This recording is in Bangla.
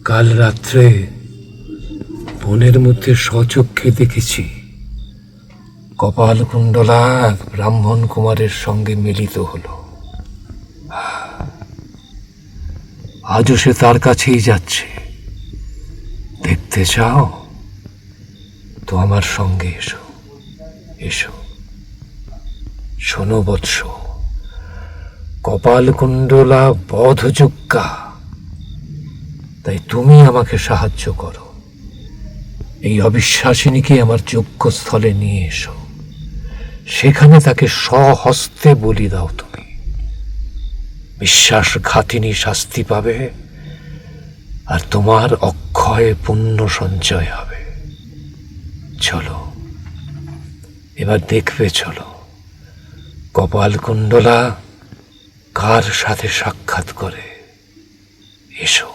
কাল রাত্রে বনের মধ্যে স্বচক্ষে দেখেছি কপালকুণ্ডলা এক ব্রাহ্মণ কুমারের সঙ্গে মিলিত হল। আজও সে তার কাছেই যাচ্ছে। দেখতে চাও তো আমার সঙ্গে এসো। এসো, শোনো বৎস, কপালকুণ্ডলা বধযোগ্যা, তাই তুমি আমাকে সাহায্য করো। এই অবিশ্বাসিনীকে আমার যোগ্য স্থলে নিয়ে এসো, সেখানে তাকে স্বহস্তে বলি দাও। তুমি বিশ্বাসঘাতিনী শাস্তি পাবে, আর তোমার অক্ষয় পুণ্য সঞ্চয় হবে। চলো, এবার দেখবে, চলো কপালকুণ্ডলা কার সাথে সাক্ষাৎ করে। এসো।